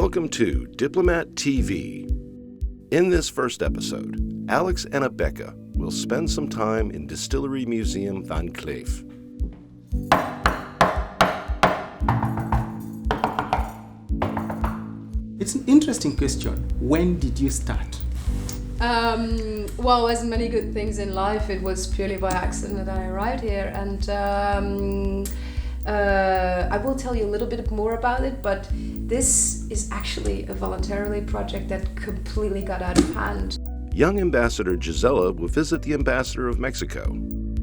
Welcome to Diplomat TV. In this first episode, Alex and Abeka will spend some time in Distillery Museum Van Cleef. It's an interesting question. When did you start? Well, as many good things in life, it was purely by accident that I arrived here, and I will tell you a little bit more about it, but this is actually a voluntarily project that completely got out of hand. Young Ambassador Gisela will visit the Ambassador of Mexico.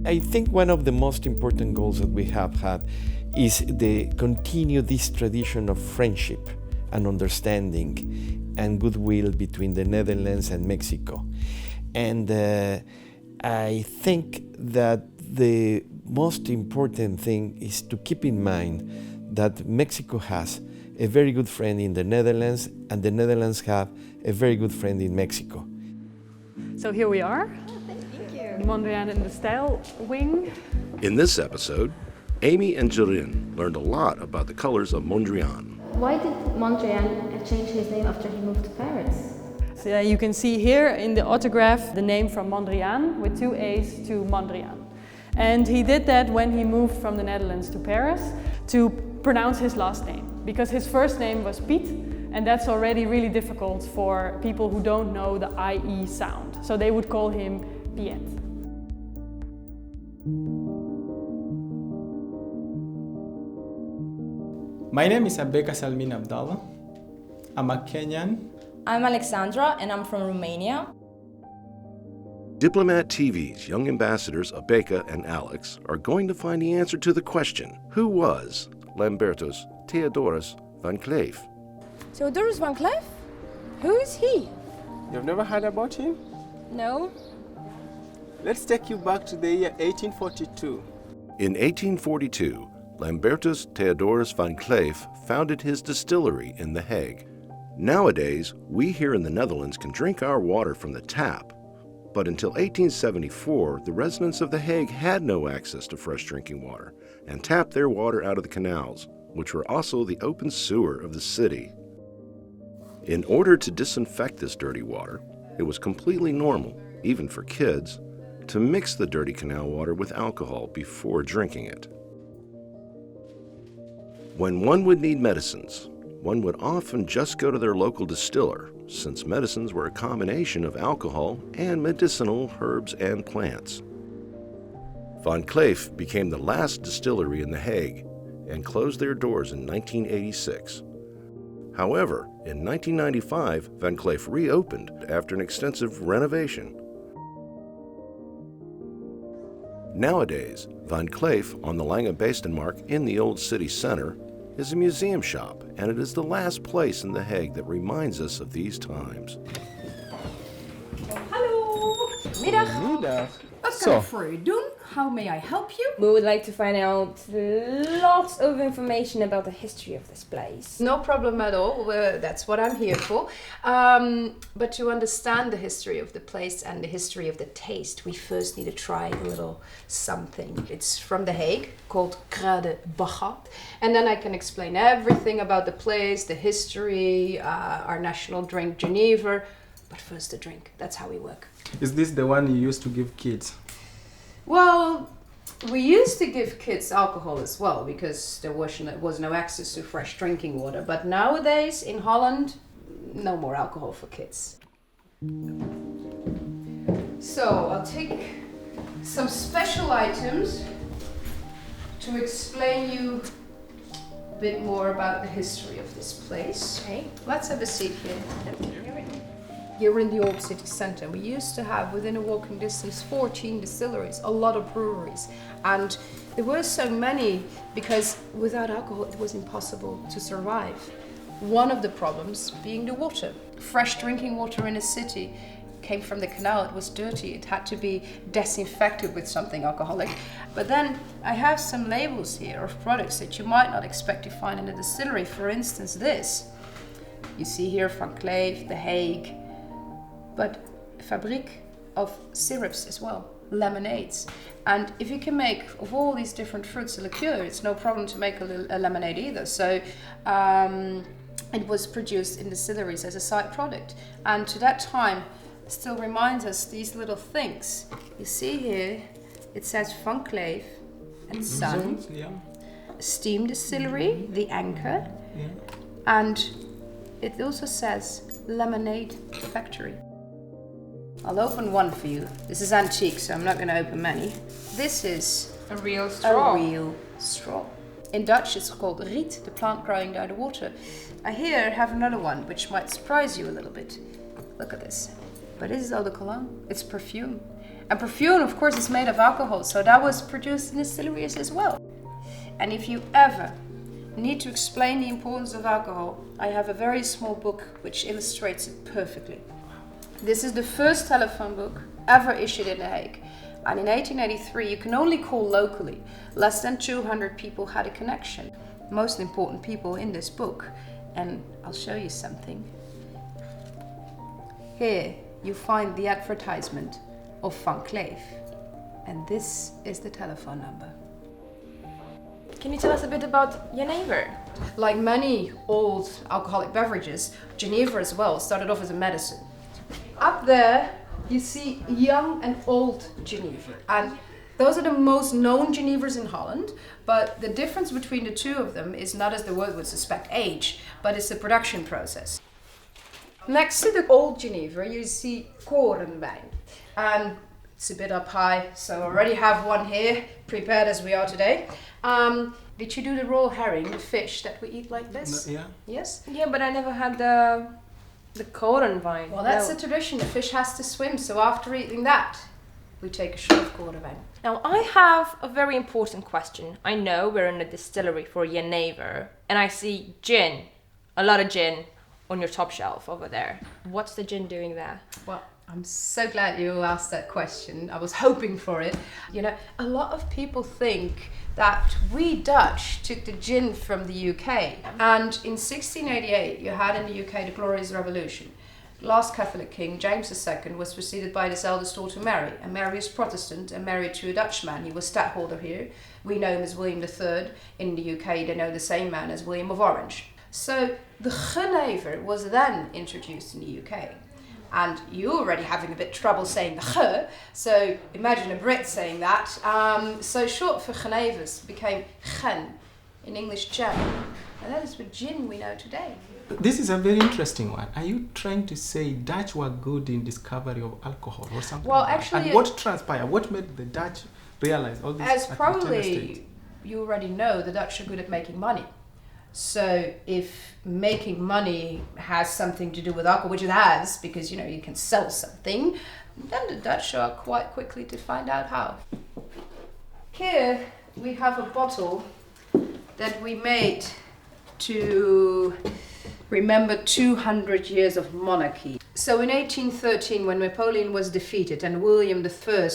I think one of the most important goals that we have had is to continue this tradition of friendship and understanding and goodwill between the Netherlands and Mexico. And I think that the most important thing is to keep in mind that Mexico has a very good friend in the Netherlands, and the Netherlands have a very good friend in Mexico. So here we are, Mondrian in the style wing. In this episode, Amy and Jirin learned a lot about the colors of Mondrian. Why did Mondrian change his name after he moved to Paris? So you can see here in the autograph the name from Mondrian with 2 A's to Mondrian. And he did that when he moved from the Netherlands to Paris to pronounce his last name, because his first name was Piet, and that's already really difficult for people who don't know the IE sound. So they would call him Piet. My name is Abeka Salmin Abdallah. I'm a Kenyan. I'm Alexandra and I'm from Romania. Diplomat TV's young ambassadors Abeka and Alex are going to find the answer to the question, who was Lambertus Theodorus Van Cleef? Theodorus Van Cleef? Who is he? You've never heard about him? No. Let's take you back to the year 1842. In 1842, Lambertus Theodorus Van Cleef founded his distillery in The Hague. Nowadays, we here in the Netherlands can drink our water from the tap, but until 1874, the residents of The Hague had no access to fresh drinking water and tapped their water out of the canals, which were also the open sewer of the city. In order to disinfect this dirty water, it was completely normal, even for kids, to mix the dirty canal water with alcohol before drinking it. When one would need medicines, one would often just go to their local distiller, since medicines were a combination of alcohol and medicinal herbs and plants. Van Cleef became the last distillery in The Hague and closed their doors in 1986. However, in 1995, Van Cleef reopened after an extensive renovation. Nowadays, Van Cleef on the Lange-Beestenmark in the Old City Center is a museum shop, and it is the last place in The Hague that reminds us of these times. Hallo! Middag! Middag. Wat kan ik voor u doen? How may I help you? We would like to find out lots of information about the history of this place. No problem at all. That's what I'm here for. But to understand the history of the place and the history of the taste, we first need to try a little something. It's from The Hague, called Kruidenbagger. And then I can explain everything about the place, the history, our national drink, Geneva. But first the drink. That's how we work. Is this the one you used to give kids? Well, we used to give kids alcohol as well because there was no access to fresh drinking water. But nowadays in Holland, no more alcohol for kids. So I'll take some special items to explain you a bit more about the history of this place. Okay. Let's have a seat here. Here in the old city center, we used to have within a walking distance 14 distilleries, a lot of breweries, and there were so many because without alcohol it was impossible to survive. One of the problems being the water. Fresh drinking water in a city came from the canal, it was dirty, it had to be disinfected with something alcoholic. But then I have some labels here of products that you might not expect to find in a distillery. For instance, this. You see here Van Cleef, The Hague, but a fabric of syrups as well, lemonades. And if you can make of all these different fruits a liqueur, it's no problem to make a lemonade either. So it was produced in distilleries as a side product. And to that time, still reminds us these little things. You see here, it says Van Cleef and Son, Yeah. steam distillery, the Anchor, Yeah. and it also says Lemonade Factory. I'll open one for you. This is antique, so I'm not going to open many. This is A real straw. a real straw. In Dutch, it's called riet, the plant growing down the water. I here have another one, which might surprise you a little bit. Look at this. But this is eau de cologne. It's perfume. And perfume, of course, is made of alcohol, so that was produced in distilleries as well. And if you ever need to explain the importance of alcohol, I have a very small book which illustrates it perfectly. This is the first telephone book ever issued in The Hague. And in 1883, you can only call locally. Less than 200 people had a connection. Most important people in this book. And I'll show you something. Here you find the advertisement of Van Cleef. And this is the telephone number. Can you tell us a bit about Jenever? Like many old alcoholic beverages, Geneva as well started off as a medicine. Up there, you see young and old Geneva. And those are the most known Genevers in Holland. But the difference between the two of them is not, as the word would suspect, age, but it's the production process. Next to the old Geneva, you see korenwijn. And it's a bit up high, so I already have one here, prepared as we are today. Did you do the raw herring, the fish that we eat like this? Yeah. Yes? Yeah, but I never had the korenwijn. Well, that's No. a tradition. The fish has to swim, so after eating that, we take a shot of korenwijn. Now, I have a very important question. I know we're in a distillery for Jenever, and I see gin, a lot of gin, on your top shelf over there. What's the gin doing there? Well, I'm so glad you asked that question. I was hoping for it. You know, a lot of people think that we Dutch took the gin from the UK. And in 1688, you had in the UK the Glorious Revolution. The last Catholic king, James II, was preceded by his eldest daughter Mary. And Mary is Protestant and married to a Dutchman. He was stadtholder here. We know him as William III. In the UK, they know the same man as William of Orange. So the Genever was then introduced in the UK. And you're already having a bit trouble saying the ge, so imagine a Brit saying that. So short for Genevers became gen, in English gin. And that is the gin we know today. This is a very interesting one. Are you trying to say Dutch were good in discovery of alcohol or something? Well, like that? actually, and what transpired? What made the Dutch realize all this? As at the probably state? you already know, the Dutch are good at making money. So if making money has something to do with alcohol, which it has, because you know you can sell something, then the Dutch are quite quickly to find out how. Here we have a bottle that we made to remember 200 years of monarchy. So in 1813, when Napoleon was defeated and William I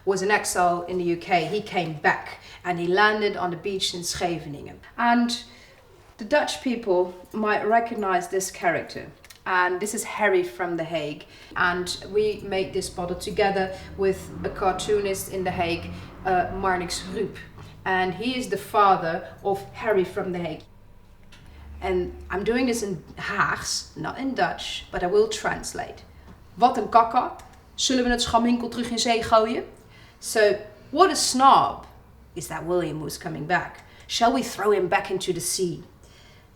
was in exile in the UK, he came back and he landed on the beach in Scheveningen. And the Dutch people might recognize this character. And this is Harry from The Hague. And we made this bottle together with a cartoonist in The Hague, Marnix Rupp. And he is the father of Harry from The Hague. And I'm doing this in Haags, not in Dutch, but I will translate. Wat een kakker, zullen we het schamwinkel terug in zee gooien? So, what a snob is that William who's coming back. Shall we throw him back into the sea?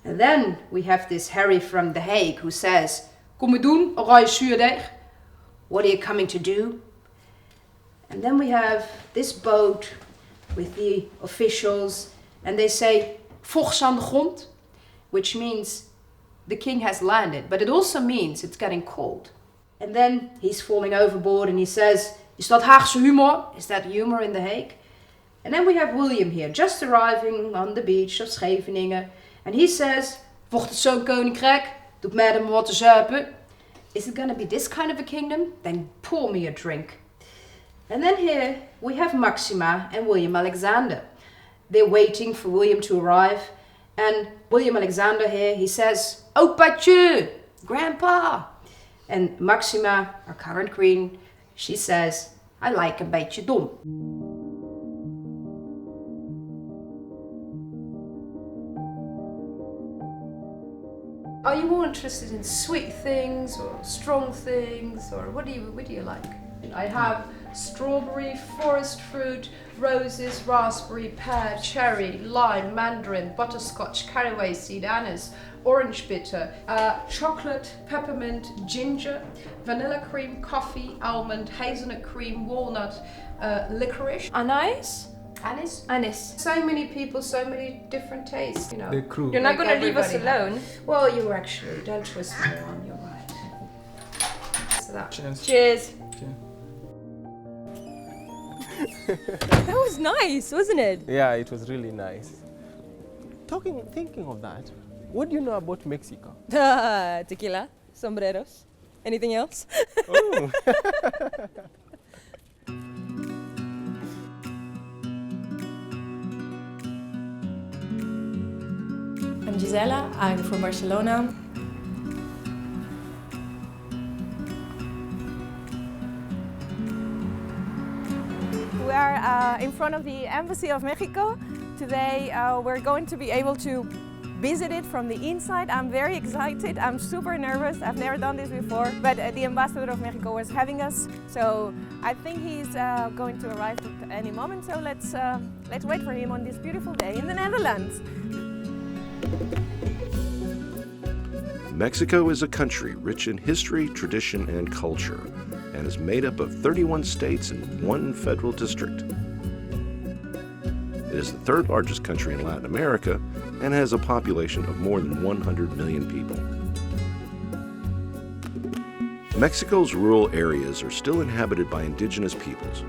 And then we have this Harry from The Hague who says, Kom je doen, oranje zuurdeeg? What are you coming to do? And then we have this boat with the officials and they say, Vochts aan de grond, which means the king has landed, but it also means it's getting cold. And then he's falling overboard and he says, Is dat Haagse humor? Is that humor in The Hague? And then we have William here, just arriving on the beach of Scheveningen. And he says, Wordt het zo'n koninkrijk? Doet mij maar wat te zuipen. Is it going to be this kind of a kingdom? Then pour me a drink. And then here we have Maxima and William Alexander. They're waiting for William to arrive. And William Alexander here, he says, Opaatje, Grandpa. And Maxima, our current queen, she says, I like een beetje dom. Are you more interested in sweet things or strong things, or what do you like? I have strawberry, forest fruit, roses, raspberry, pear, cherry, lime, mandarin, butterscotch, caraway seed, anise, orange bitter, chocolate, peppermint, ginger, vanilla cream, coffee, almond, hazelnut cream, walnut, licorice. Anise? Anise? Anise. So many people, so many different tastes, you know. The crew. You're not Like going to leave us everybody alone. Well, you actually, don't twist me on, you're right. So that. Cheers. Cheers. Cheers. That was nice, wasn't it? Yeah, it was really nice. Thinking of that, what do you know about Mexico? Tequila, sombreros. Anything else? Oh. I'm Gisela, I'm from Barcelona. We are in front of the Embassy of Mexico. Today we're going to be able to visit it from the inside. I'm very excited, I'm super nervous, I've never done this before, but the Ambassador of Mexico was having us, so I think he's going to arrive at any moment, so let's wait for him on this beautiful day in the Netherlands. Mexico is a country rich in history, tradition, and culture, and is made up of 31 states and one federal district. It is the third largest country in Latin America and has a population of more than 100 million people. Mexico's rural areas are still inhabited by indigenous peoples,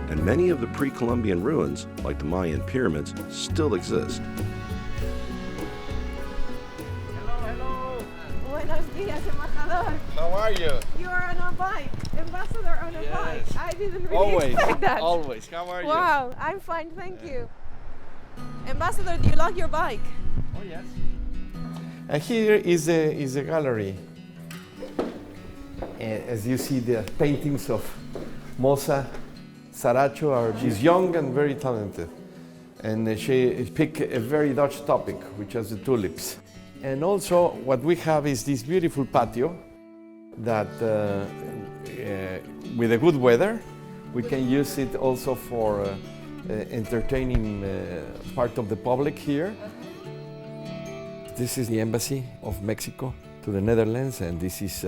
and many of the pre-Columbian ruins, like the Mayan pyramids, still exist. Buenos días, embajador. How are you? You are on a bike, ambassador on a bike. I didn't really expect that. Always. How are you? Wow, I'm fine, thank you. Ambassador, do you like your bike? Oh, yes. And here is a gallery. As you see, the paintings of Moza Saracho. She's young and very talented. And she picked a very Dutch topic, which is the tulips. And also what we have is this beautiful patio that with the good weather, we can use it also for entertaining part of the public here. This is the Embassy of Mexico to the Netherlands, and this is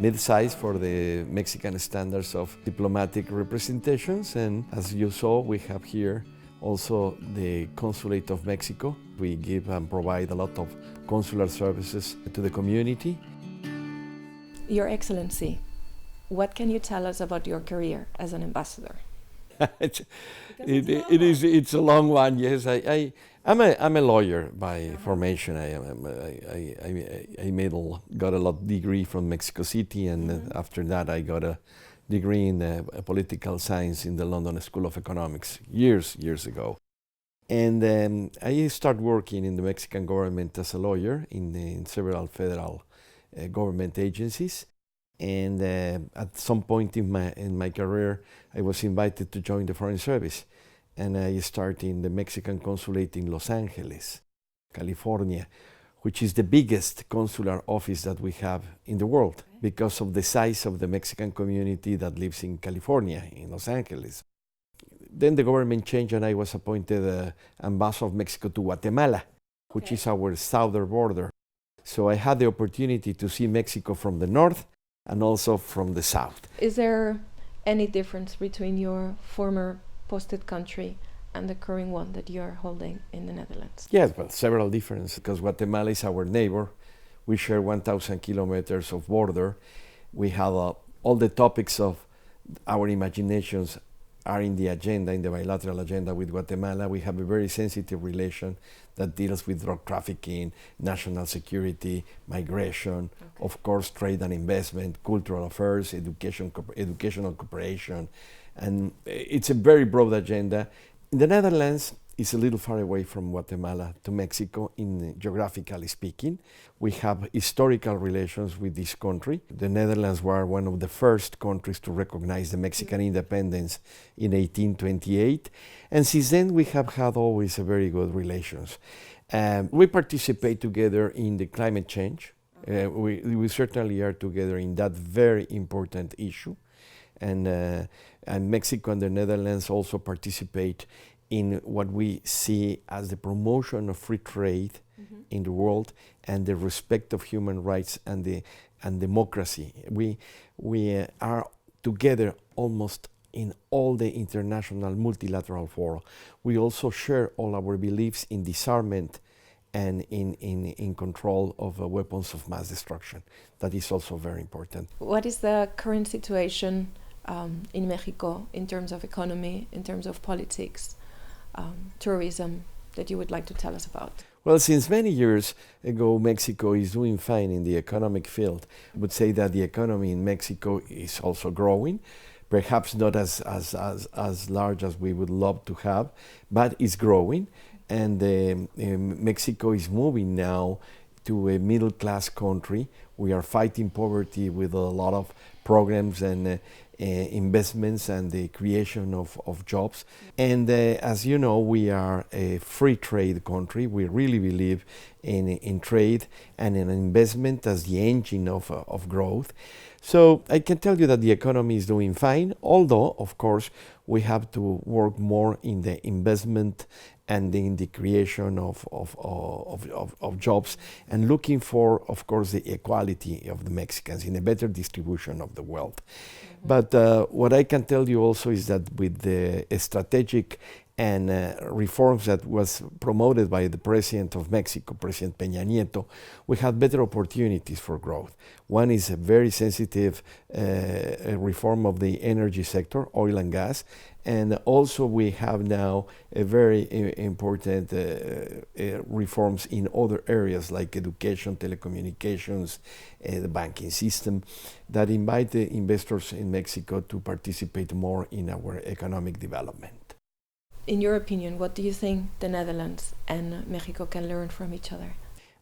mid-size for the Mexican standards of diplomatic representations. And as you saw, we have here also the Consulate of Mexico. We give and provide a lot of consular services to the community. Your Excellency, what can you tell us about your career as an ambassador? It's a long one. Yes, I'm a lawyer by formation. I got a law degree from Mexico City, and after that I got a degree in political science in the London School of Economics years ago. And I started working in the Mexican government as a lawyer in several federal government agencies. And at some point in my career, I was invited to join the Foreign Service. And I started in the Mexican consulate in Los Angeles, California, which is the biggest consular office that we have in the world because of the size of the Mexican community that lives in California, in Los Angeles. Then the government changed and I was appointed ambassador of Mexico to Guatemala, which is our southern border. So I had the opportunity to see Mexico from the north and also from the south. Is there any difference between your former posted country and the current one that you're holding in the Netherlands? Yes, well, several differences, because Guatemala is our neighbor. We share 1,000 kilometers of border. We have all the topics of our imaginations are in the agenda, in the bilateral agenda with Guatemala. We have a very sensitive relation that deals with drug trafficking, national security, migration, of course, trade and investment, cultural affairs, educational cooperation, and it's a very broad agenda. In the Netherlands, it's a little far away from Guatemala to Mexico, geographically speaking. We have historical relations with this country. The Netherlands were one of the first countries to recognize the Mexican independence in 1828. And since then, we have had always a very good relations. We participate together in the climate change. We certainly are together in that very important issue. And Mexico and the Netherlands also participate in what we see as the promotion of free trade in the world and the respect of human rights and democracy. We are together almost in all the international multilateral fora. We also share all our beliefs in disarmament and in control of weapons of mass destruction. That is also very important. What is the current situation in Mexico in terms of economy, in terms of politics, tourism, that you would like to tell us about? Well, since many years ago, Mexico is doing fine in the economic field. I would say that the economy in Mexico is also growing, perhaps not as large as we would love to have, but it's growing. And Mexico is moving now to a middle-class country. We are fighting poverty with a lot of programs and investments and the creation of jobs. And as you know, we are a free trade country. We really believe in trade and in investment as the engine of growth. So I can tell you that the economy is doing fine, although, of course, we have to work more in the investment and in the creation of jobs, and looking for, of course, the equality of the Mexicans in a better distribution of the wealth. But what I can tell you also is that with the strategic and reforms that was promoted by the President of Mexico, President Peña Nieto, we have better opportunities for growth. One is a very sensitive reform of the energy sector, oil and gas, and also we have now a very important reforms in other areas like education, telecommunications, the banking system, that invite the investors in Mexico to participate more in our economic development. In your opinion, what do you think the Netherlands and Mexico can learn from each other?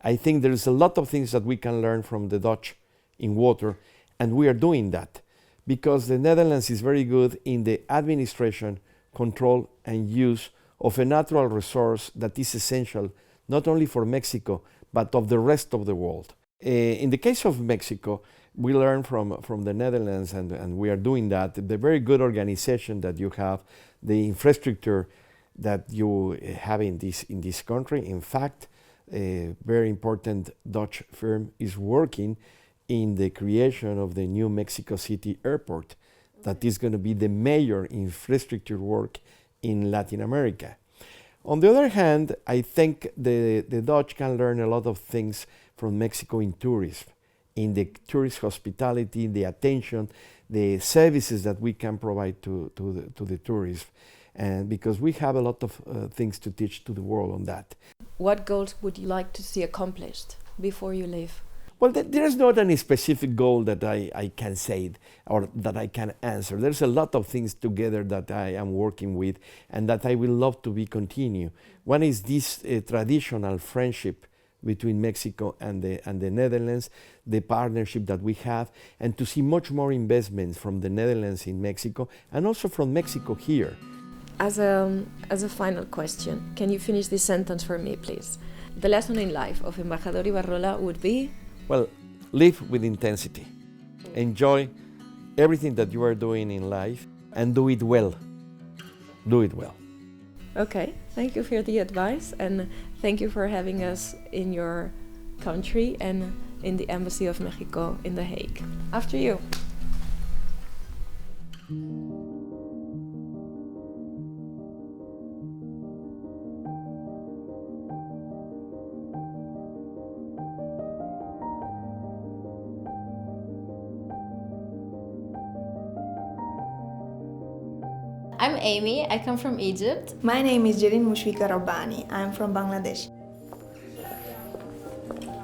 I think there's a lot of things that we can learn from the Dutch in water, and we are doing that because the Netherlands is very good in the administration, control, and use of a natural resource that is essential not only for Mexico, but of the rest of the world. In the case of Mexico, we learn from the Netherlands, and we are doing that, the very good organization that you have, the infrastructure that you have in this country. In fact, a very important Dutch firm is working in the creation of the new Mexico City airport that is going to be the major infrastructure work in Latin America. On the other hand, I think the Dutch can learn a lot of things from Mexico in tourism, in the tourist hospitality, the attention, the services that we can provide to the tourists, and because we have a lot of things to teach to the world on that. What goals would you like to see accomplished before you leave? Well, there's not any specific goal that I can say or that I can answer. There's a lot of things together that I am working with and that I will love to be continue. One is this traditional friendship between Mexico and the Netherlands, the partnership that we have, and to see much more investments from the Netherlands in Mexico and also from Mexico here. As a final question, can you finish this sentence for me, please? The lesson in life of Embajador Ibarrola would be? Well, live with intensity. Enjoy everything that you are doing in life and do it well. Do it well. Okay, thank you for the advice and thank you for having us in your country and in the Embassy of Mexico in The Hague. After you. I'm Amy, I come from Egypt. My name is Jerin Mushfika Rabbani. I'm from Bangladesh.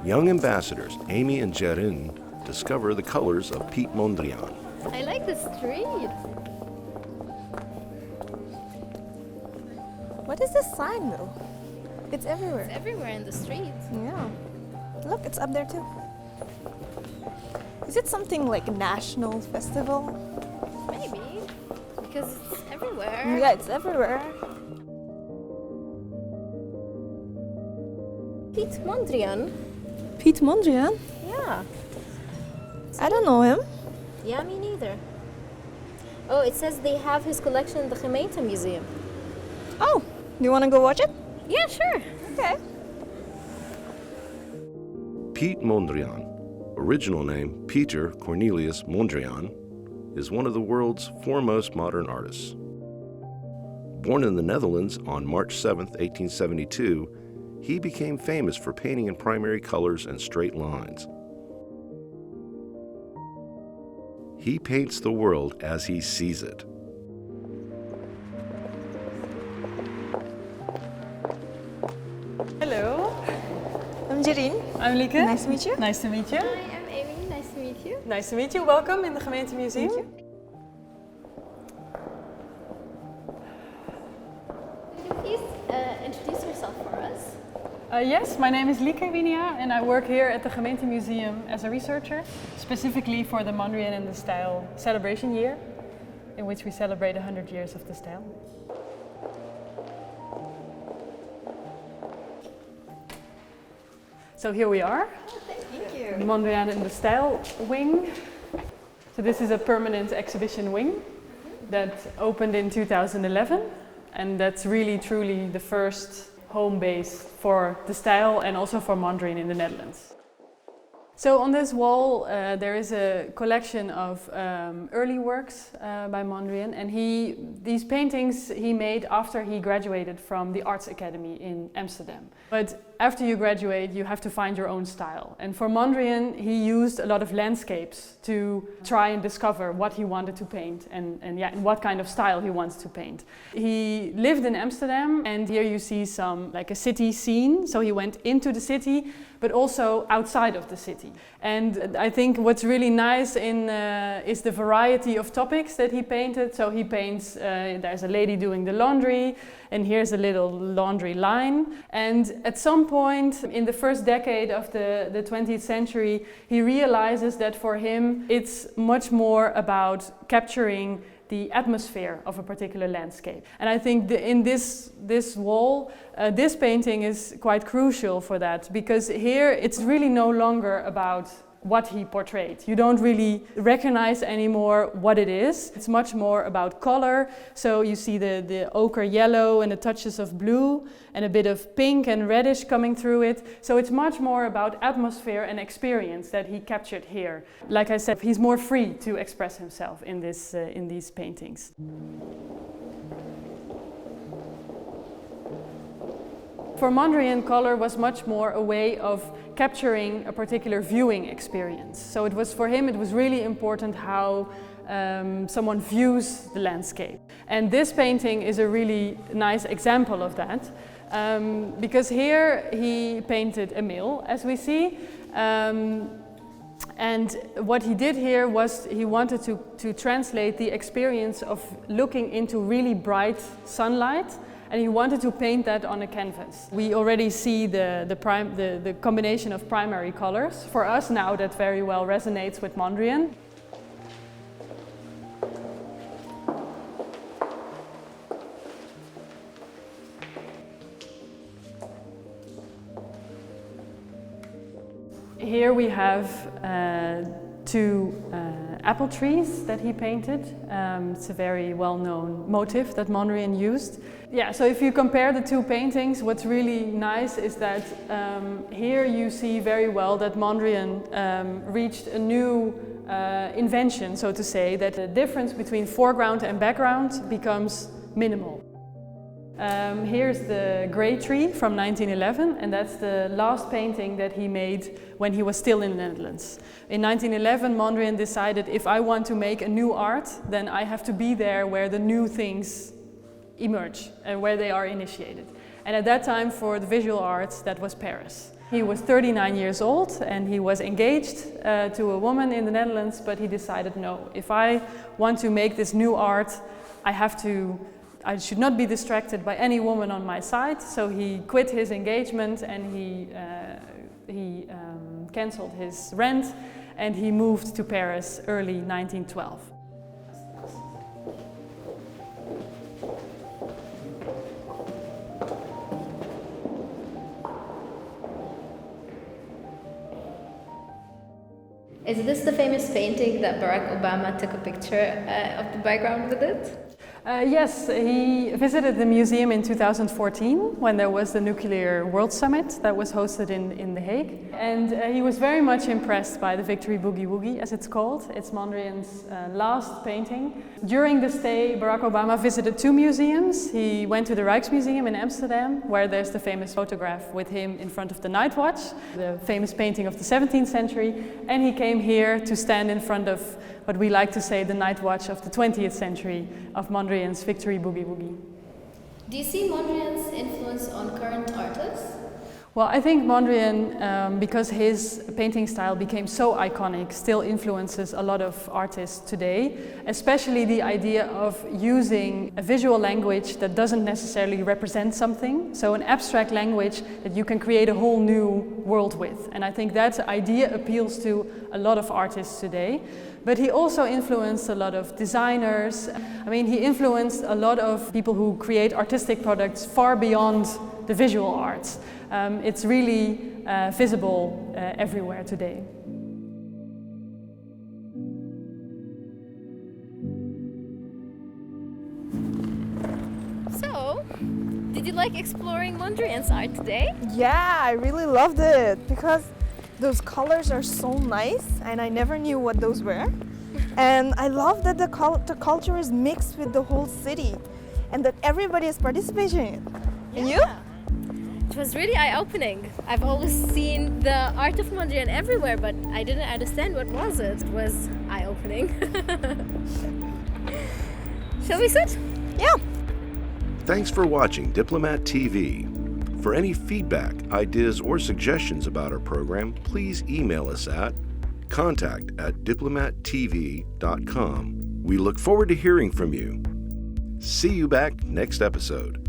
Young ambassadors Amy and Jerin discover the colors of Piet Mondrian. I like the street. What is this sign though? It's everywhere. It's everywhere in the street. Yeah. Look, it's up there too. Is it something like a national festival? Maybe. Because it's everywhere. Yeah, it's everywhere. Piet Mondrian. Piet Mondrian? Yeah. I don't know him. Yeah, me neither. Oh, it says they have his collection in the Gemeente Museum. Oh, do you want to go watch it? Yeah, sure. Okay. Piet Mondrian, original name Pieter Cornelius Mondrian, is one of the world's foremost modern artists. Born in the Netherlands on March 7, 1872, he became famous for painting in primary colors and straight lines. He paints the world as he sees it. Hello. I'm Jerine. I'm Lieke. Nice to meet you. Nice to meet you. Hi, I'm Amy. Nice to meet you. Nice to meet you. Welcome in the Gemeente Museum. Could you please introduce yourself for us? Yes, my name is Lieke Winia and I work here at the Gemeente Museum as a researcher, specifically for the Mondrian and the Style celebration year, in which we celebrate 100 years of the style. So here we are, Thank you. Mondrian and the Style wing. So this is a permanent exhibition wing that opened in 2011, and that's really truly the first home base for the style and also for Mondrian in the Netherlands. So on this wall there is a collection of early works by Mondrian, and these paintings he made after he graduated from the Arts Academy in Amsterdam. But after you graduate you have to find your own style, and for Mondrian he used a lot of landscapes to try and discover what he wanted to paint and what kind of style he wants to paint. He lived in Amsterdam, and here you see some like a city scene, so he went into the city but also outside of the city. And I think what's really nice is the variety of topics that he painted. So he paints, there's a lady doing the laundry, and here's a little laundry line. And at some point in the first decade of the 20th century, he realizes that for him it's much more about capturing the atmosphere of a particular landscape. And I think in this wall, this painting is quite crucial for that, because here it's really no longer about what he portrayed. You don't really recognize anymore what it is. It's much more about color. So you see the ochre yellow and the touches of blue and a bit of pink and reddish coming through it. So it's much more about atmosphere and experience that he captured here. Like I said, he's more free to express himself in these paintings. For Mondrian, color was much more a way of capturing a particular viewing experience. So it was, for him, it was really important how someone views the landscape. And this painting is a really nice example of that, because here he painted a mill, as we see. And what he did here was he wanted to translate the experience of looking into really bright sunlight, and he wanted to paint that on a canvas. We already see the combination of primary colors. For us now that very well resonates with Mondrian. Here we have two apple trees that he painted. It's a very well-known motif that Mondrian used. Yeah, so if you compare the two paintings, what's really nice is that here you see very well that Mondrian reached a new invention, so to say, that the difference between foreground and background becomes minimal. Here's the Grey Tree from 1911, and that's the last painting that he made when he was still in the Netherlands. In 1911, Mondrian decided, if I want to make a new art, then I have to be there where the new things emerge and where they are initiated. And at that time, for the visual arts, that was Paris. He was 39 years old and he was engaged to a woman in the Netherlands, but he decided, no, if I want to make this new art, I should not be distracted by any woman on my side. So he quit his engagement and he cancelled his rent and he moved to Paris early 1912. Is this the famous painting that Barack Obama took a picture of the background with it? Yes, he visited the museum in 2014 when there was the Nuclear World Summit that was hosted in The Hague. And he was very much impressed by the Victory Boogie Woogie, as it's called. It's Mondrian's last painting. During the stay, Barack Obama visited 2 museums. He went to the Rijksmuseum in Amsterdam, where there's the famous photograph with him in front of the Night Watch, the famous painting of the 17th century. And he came here to stand in front of what we like to say the Night Watch of the 20th century of Mondrian's Victory Boogie Woogie. Do you see Mondrian's influence on current artists? Well, I think Mondrian, because his painting style became so iconic, still influences a lot of artists today, especially the idea of using a visual language that doesn't necessarily represent something, so an abstract language that you can create a whole new world with. And I think that idea appeals to a lot of artists today. But he also influenced a lot of designers. I mean, he influenced a lot of people who create artistic products far beyond the visual arts. It's really visible everywhere today. So, did you like exploring Mondrian's art today? Yeah, I really loved it because those colors are so nice and I never knew what those were. And I love that the culture is mixed with the whole city and that everybody is participating in it. And you? It was really eye-opening. I've always seen the art of Mondrian everywhere, but I didn't understand what was it. It was eye-opening. Shall we sit? Yeah. Thanks for watching Diplomat TV. For any feedback, ideas, or suggestions about our program, please email us at contact@diplomattv.com. We look forward to hearing from you. See you back next episode.